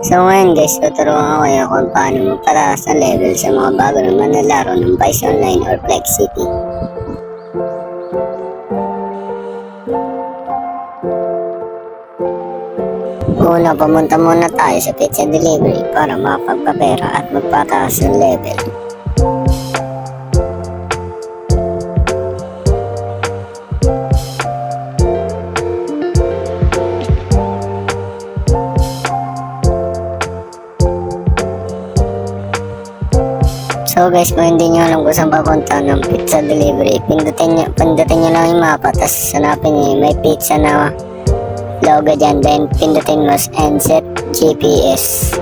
So ngayon guys, tuturuan ko kayo kung paano magpataas ng level sa mga bago naman na laro ng Vice Online or Flex City. Una, pumunta muna tayo sa pizza delivery para makapagpapera at magpataas ng level. So guys, kung hindi nyo alam kung saan papunta ng pizza delivery, pindutin nyo lang yung mapa, tapos hanapin nyo may pizza na logo dyan, then pindutin mo and set GPS.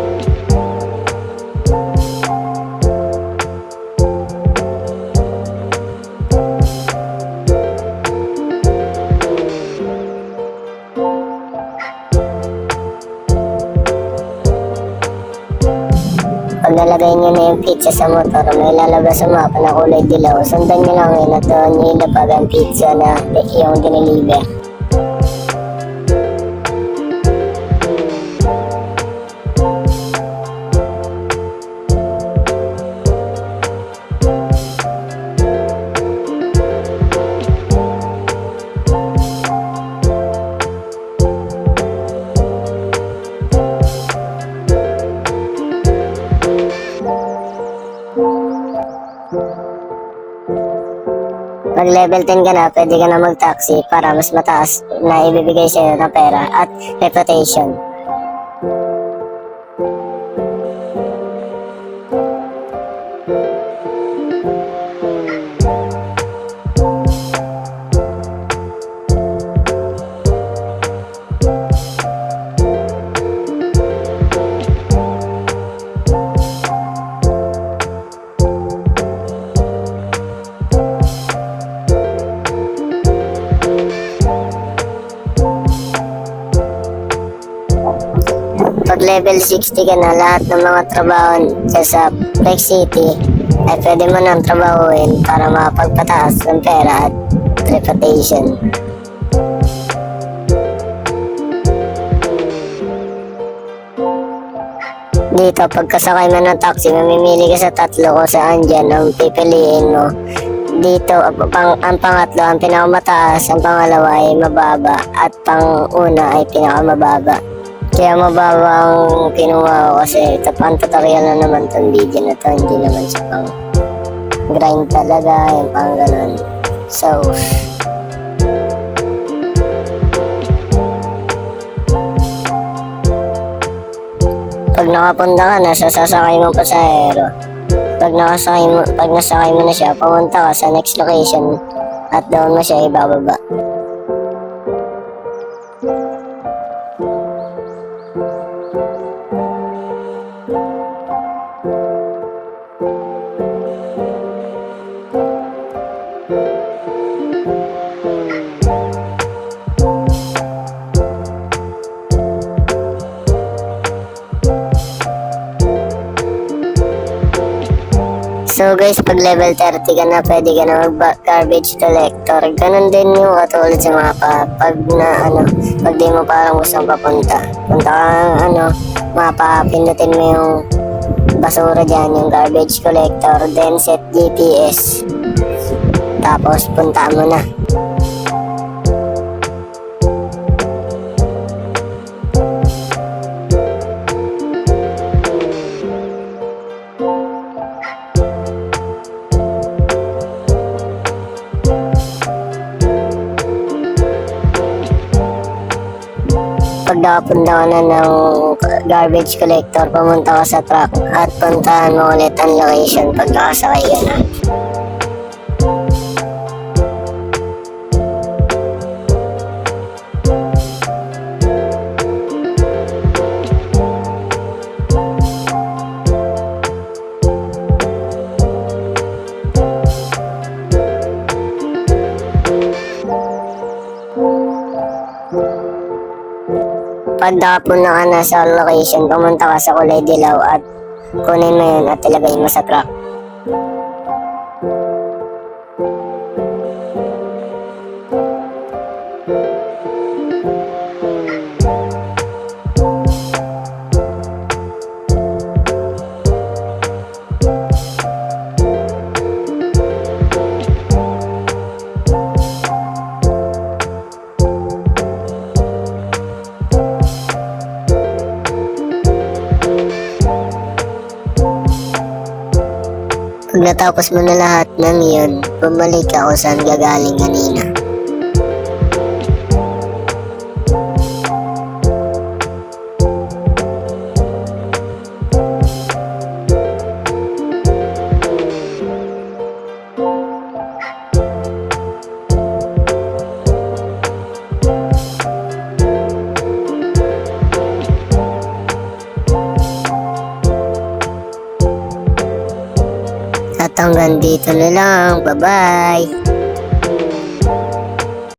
Pag nalagay nyo na yung pizza sa motor, may lalabas sa mapa na kulay dilaw. Sundan nyo lang yun at doon nyo ilapag ang pizza na yung diniliver. Pag level 10 ka na, pwede ka na mag-taxi para mas mataas na ibibigay sa'yo ng pera at reputation. Pag level 60 ka na, lahat ng mga trabaho sa Flex City ay pwede mo nang trabahuin para makapagpataas ng pera at reputation. Dito, pagkasakay mo ng taxi, mamimili ka sa tatlo kung saan dyan ang pipiliin mo. Dito, ang pangatlo, ang pinakamataas, ang pangalawa ay mababa, at pang-una ay pinakamababa. Kaya mababa ang kinuha ko kasi pang tutorial na naman tong video na to, hindi naman siya pang grind talaga, yung pang ganun. So, pag nakapunta ka na, sasakay mo pa sa aero. Pag nasakay mo na siya, pumunta ka sa next location at doon mo siya ibababa. So guys, pag level 30 ka na, pwede ka na mag-garbage collector. Ganun din yung katulad sa mapa. Pag di mo parang gustong papunta, punta ka mapa, pindutin mo yung basura dyan, yung garbage collector, then set GPS. Tapos punta mo na. Pag nakapunta ka na ng garbage collector, pumunta ka sa truck at puntahan mo ulit ang location pag nakasakay ka na. Pag nakapunta ka na sa location, pumunta ka sa kulay dilaw at kunin mo yun at ilagay mo sa truck. natapos mo na lahat ng yun, bumalik ako saan gagaling kanina. At hanggang dito na lang. Bye-bye!